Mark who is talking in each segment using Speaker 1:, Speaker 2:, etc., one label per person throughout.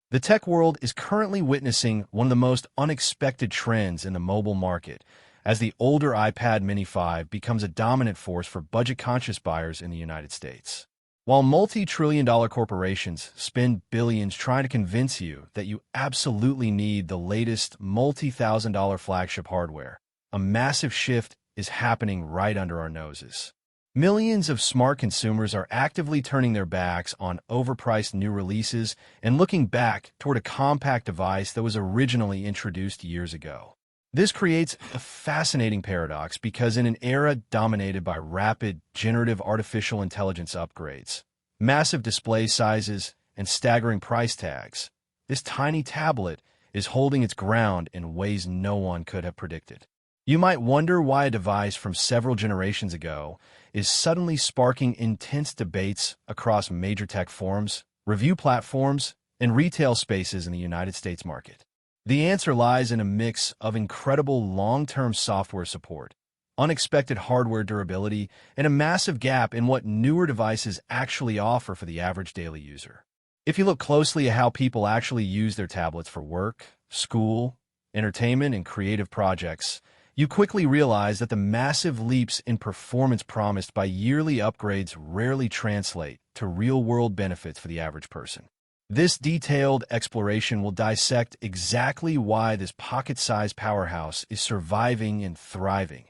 Speaker 1: The tech world is currently witnessing one of the most unexpected trends in the mobile market, as the older iPad Mini 5 becomes a dominant force for budget-conscious buyers in the United States. While multi-trillion-dollar corporations spend billions trying to convince you that you absolutely need the latest multi-thousand-dollar flagship hardware, a massive shift is happening right under our noses. Millions of smart consumers are actively turning their backs on overpriced new releases and looking back toward a compact device that was originally introduced years ago. This creates a fascinating paradox because in an era dominated by rapid, generative artificial intelligence upgrades, massive display sizes, and staggering price tags, this tiny tablet is holding its ground in ways no one could have predicted. You might wonder why a device from several generations ago is suddenly sparking intense debates across major tech forums, review platforms, and retail spaces in the United States market. The answer lies in a mix of incredible long-term software support, unexpected hardware durability, and a massive gap in what newer devices actually offer for the average daily user. If you look closely at how people actually use their tablets for work, school, entertainment, and creative projects, you quickly realize that the massive leaps in performance promised by yearly upgrades rarely translate to real-world benefits for the average person. This detailed exploration will dissect exactly why this pocket-sized powerhouse is surviving and thriving,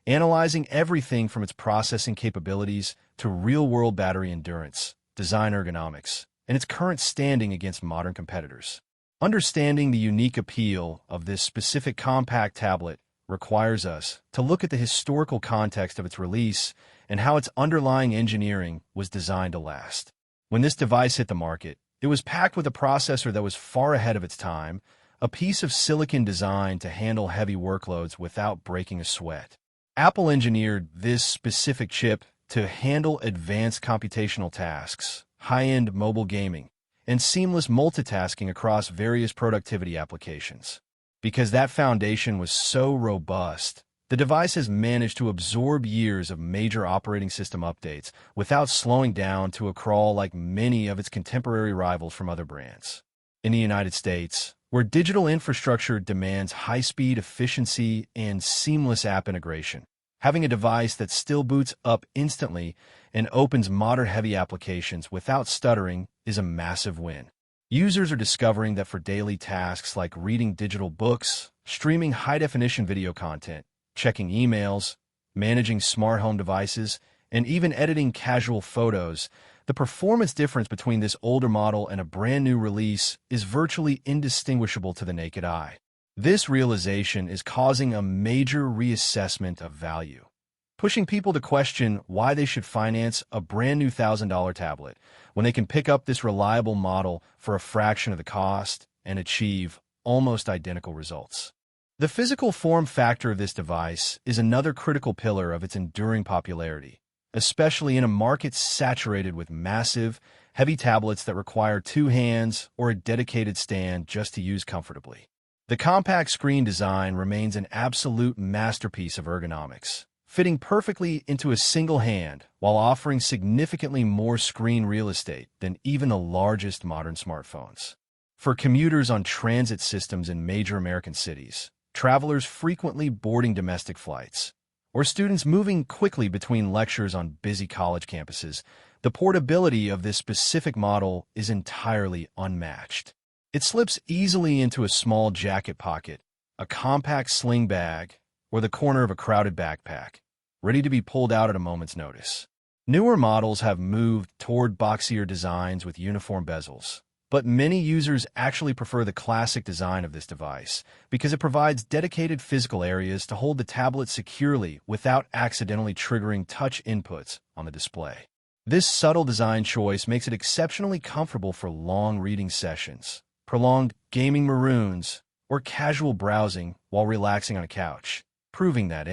Speaker 1: analyzing everything from its processing capabilities to real-world battery endurance, design ergonomics, and its current standing against modern competitors. Understanding the unique appeal of this specific compact tablet requires us to look at the historical context of its release and how its underlying engineering was designed to last. When this device hit the market, it was packed with a processor that was far ahead of its time, a piece of silicon designed to handle heavy workloads without breaking a sweat. Apple engineered this specific chip to handle advanced computational tasks, high-end mobile gaming, and seamless multitasking across various productivity applications. Because that foundation was so robust, the device has managed to absorb years of major operating system updates without slowing down to a crawl like many of its contemporary rivals from other brands. In the United States, where digital infrastructure demands high-speed efficiency and seamless app integration, having a device that still boots up instantly and opens modern-heavy applications without stuttering is a massive win. Users are discovering that for daily tasks like reading digital books, streaming high-definition video content, checking emails, managing smart home devices, and even editing casual photos, the performance difference between this older model and a brand new release is virtually indistinguishable to the naked eye. This realization is causing a major reassessment of value, pushing people to question why they should finance a brand new $1,000 tablet when they can pick up this reliable model for a fraction of the cost and achieve almost identical results. The physical form factor of this device is another critical pillar of its enduring popularity, especially in a market saturated with massive, heavy tablets that require two hands or a dedicated stand just to use comfortably. The compact screen design remains an absolute masterpiece of ergonomics, fitting perfectly into a single hand while offering significantly more screen real estate than even the largest modern smartphones. For commuters on transit systems in major American cities, travelers frequently boarding domestic flights, or students moving quickly between lectures on busy college campuses, the portability of this specific model is entirely unmatched. It slips easily into a small jacket pocket, a compact sling bag, or the corner of a crowded backpack, ready to be pulled out at a moment's notice. Newer models have moved toward boxier designs with uniform bezels, but many users actually prefer the classic design of this device because it provides dedicated physical areas to hold the tablet securely without accidentally triggering touch inputs on the display. This subtle design choice makes it exceptionally comfortable for long reading sessions, prolonged gaming maroons, or casual browsing while relaxing on a couch, proving that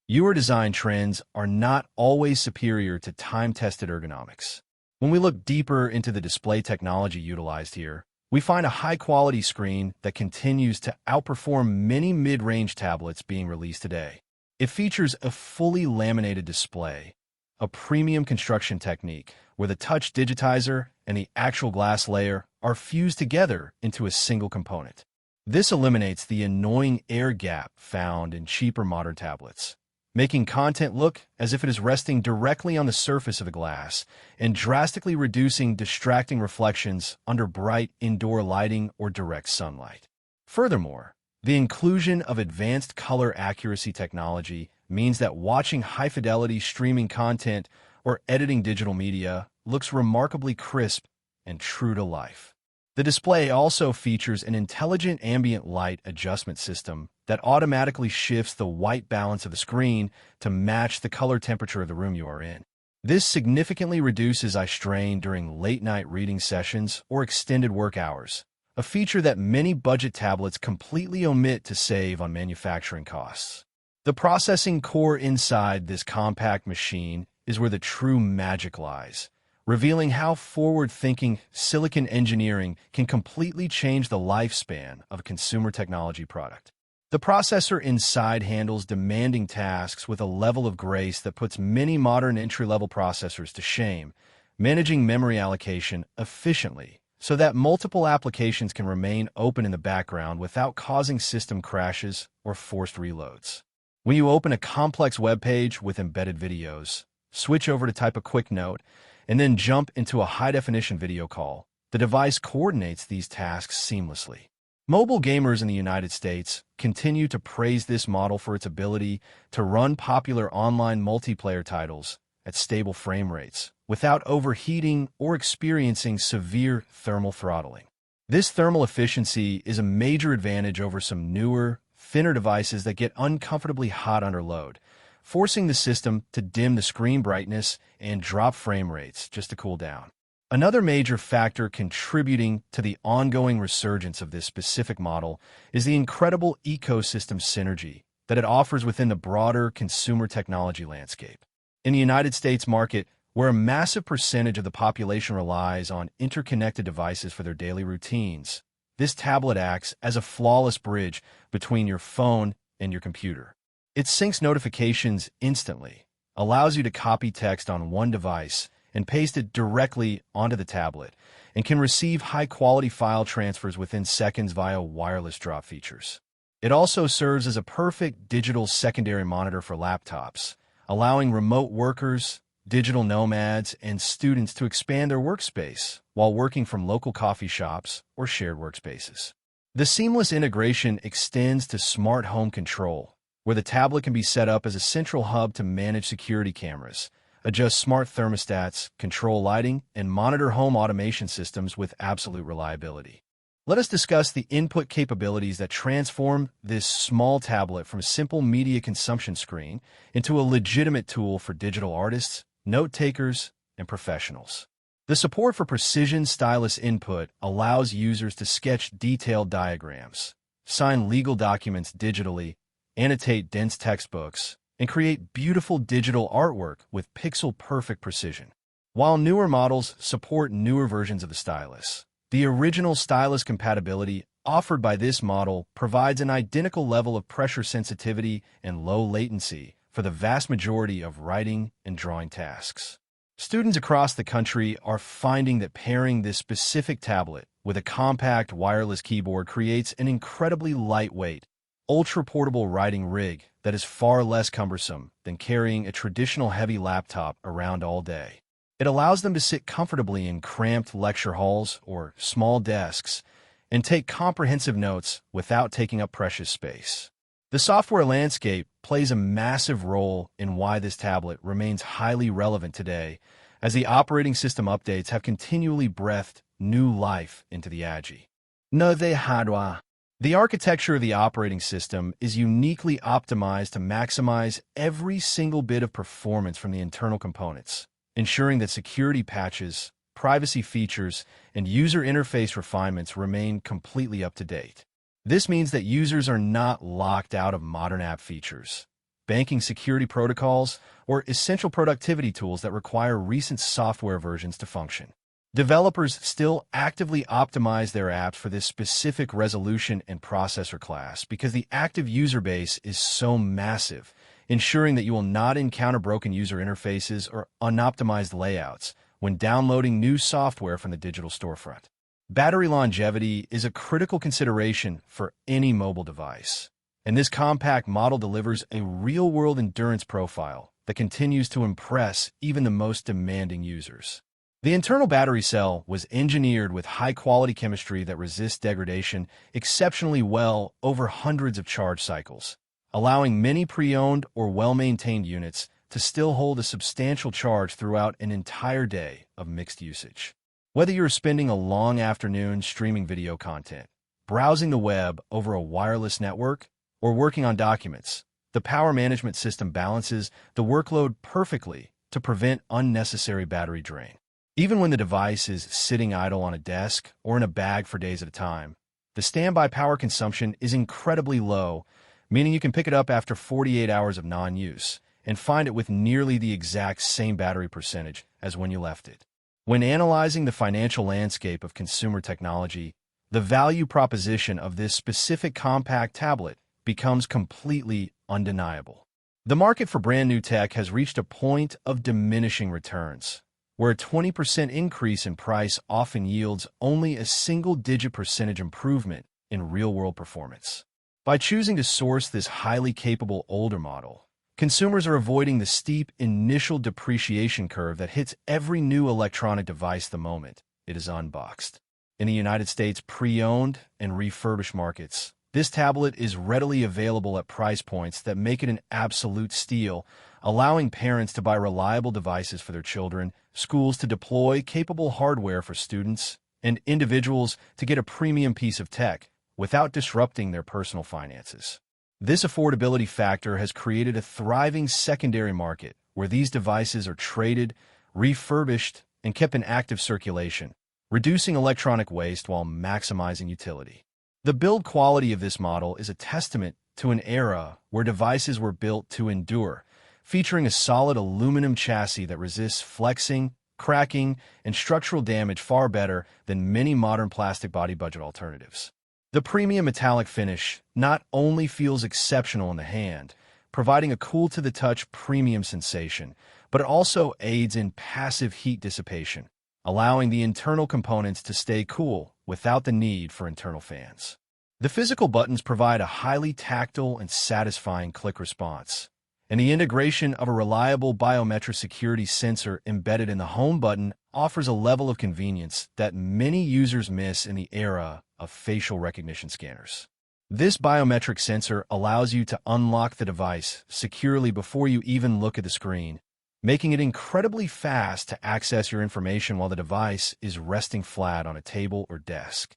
Speaker 1: newer design trends are not always superior to time-tested ergonomics. When we look deeper into the display technology utilized here, we find a high-quality screen that continues to outperform many mid-range tablets being released today. It features a fully laminated display, a premium construction technique where the touch digitizer and the actual glass layer are fused together into a single component. This eliminates the annoying air gap found in cheaper modern tablets, making content look as if it is resting directly on the surface of the glass and drastically reducing distracting reflections under bright indoor lighting or direct sunlight. Furthermore, the inclusion of advanced color accuracy technology means that watching high-fidelity streaming content or editing digital media looks remarkably crisp and true to life. The display also features an intelligent ambient light adjustment system that automatically shifts the white balance of the screen to match the color temperature of the room you are in. This significantly reduces eye strain during late-night reading sessions or extended work hours, a feature that many budget tablets completely omit to save on manufacturing costs. The processing core inside this compact machine is where the true magic lies, revealing how forward-thinking silicon engineering can completely change the lifespan of a consumer technology product. The processor inside handles demanding tasks with a level of grace that puts many modern entry-level processors to shame, managing memory allocation efficiently so that multiple applications can remain open in the background without causing system crashes or forced reloads. When you open a complex web page with embedded videos, switch over to type a quick note, and then jump into a high-definition video call, the device coordinates these tasks seamlessly. Mobile gamers in the United States continue to praise this model for its ability to run popular online multiplayer titles at stable frame rates without overheating or experiencing severe thermal throttling. This thermal efficiency is a major advantage over some newer, thinner devices that get uncomfortably hot under load, forcing the system to dim the screen brightness and drop frame rates just to cool down. Another major factor contributing to the ongoing resurgence of this specific model is the incredible ecosystem synergy that it offers within the broader consumer technology landscape. In the United States market, where a massive percentage of the population relies on interconnected devices for their daily routines, this tablet acts as a flawless bridge between your phone and your computer. It syncs notifications instantly, allows you to copy text on one device and paste it directly onto the tablet, and can receive high-quality file transfers within seconds via wireless drop features. It also serves as a perfect digital secondary monitor for laptops, allowing remote workers, digital nomads, and students to expand their workspace while working from local coffee shops or shared workspaces. The seamless integration extends to smart home control, where the tablet can be set up as a central hub to manage security cameras, adjust smart thermostats, control lighting, and monitor home automation systems with absolute reliability. Let us discuss the input capabilities that transform this small tablet from a simple media consumption screen into a legitimate tool for digital artists, note-takers, and professionals. The support for precision stylus input allows users to sketch detailed diagrams, sign legal documents digitally, annotate dense textbooks, and create beautiful digital artwork with pixel-perfect precision. While newer models support newer versions of the stylus, the original stylus compatibility offered by this model provides an identical level of pressure sensitivity and low latency for the vast majority of writing and drawing tasks. Students across the country are finding that pairing this specific tablet with a compact wireless keyboard creates an incredibly lightweight, ultra-portable writing rig that is far less cumbersome than carrying a traditional heavy laptop around all day. It allows them to sit comfortably in cramped lecture halls or small desks and take comprehensive notes without taking up precious space. The software landscape plays a massive role in why this tablet remains highly relevant today, as the operating system updates have continually breathed new life into the AGI. Note hardware. The architecture of the operating system is uniquely optimized to maximize every single bit of performance from the internal components, ensuring that security patches, privacy features, and user interface refinements remain completely up to date. This means that users are not locked out of modern app features, banking security protocols, or essential productivity tools that require recent software versions to function. Developers still actively optimize their apps for this specific resolution and processor class because the active user base is so massive, ensuring that you will not encounter broken user interfaces or unoptimized layouts when downloading new software from the digital storefront. Battery longevity is a critical consideration for any mobile device, and this compact model delivers a real-world endurance profile that continues to impress even the most demanding users. The internal battery cell was engineered with high-quality chemistry that resists degradation exceptionally well over hundreds of charge cycles, allowing many pre-owned or well-maintained units to still hold a substantial charge throughout an entire day of mixed usage. Whether you're spending a long afternoon streaming video content, browsing the web over a wireless network, or working on documents, the power management system balances the workload perfectly to prevent unnecessary battery drain. Even when the device is sitting idle on a desk or in a bag for days at a time, the standby power consumption is incredibly low, meaning you can pick it up after 48 hours of non-use and find it with nearly the exact same battery percentage as when you left it. When analyzing the financial landscape of consumer technology, the value proposition of this specific compact tablet becomes completely undeniable. The market for brand new tech has reached a point of diminishing returns, where a 20% increase in price often yields only a single-digit percentage improvement in real-world performance. By choosing to source this highly capable older model, consumers are avoiding the steep initial depreciation curve that hits every new electronic device the moment it is unboxed. In the United States pre-owned and refurbished markets, this tablet is readily available at price points that make it an absolute steal, allowing parents to buy reliable devices for their children, schools to deploy capable hardware for students, and individuals to get a premium piece of tech without disrupting their personal finances. This affordability factor has created a thriving secondary market where these devices are traded, refurbished, and kept in active circulation, reducing electronic waste while maximizing utility. The build quality of this model is a testament to an era where devices were built to endure, featuring a solid aluminum chassis that resists flexing, cracking, and structural damage far better than many modern plastic body budget alternatives. The premium metallic finish not only feels exceptional in the hand, providing a cool-to-the-touch premium sensation, but it also aids in passive heat dissipation, allowing the internal components to stay cool without the need for internal fans. The physical buttons provide a highly tactile and satisfying click response, and the integration of a reliable biometric security sensor embedded in the home button offers a level of convenience that many users miss in the era of facial recognition scanners. This biometric sensor allows you to unlock the device securely before you even look at the screen, making it incredibly fast to access your information while the device is resting flat on a table or desk.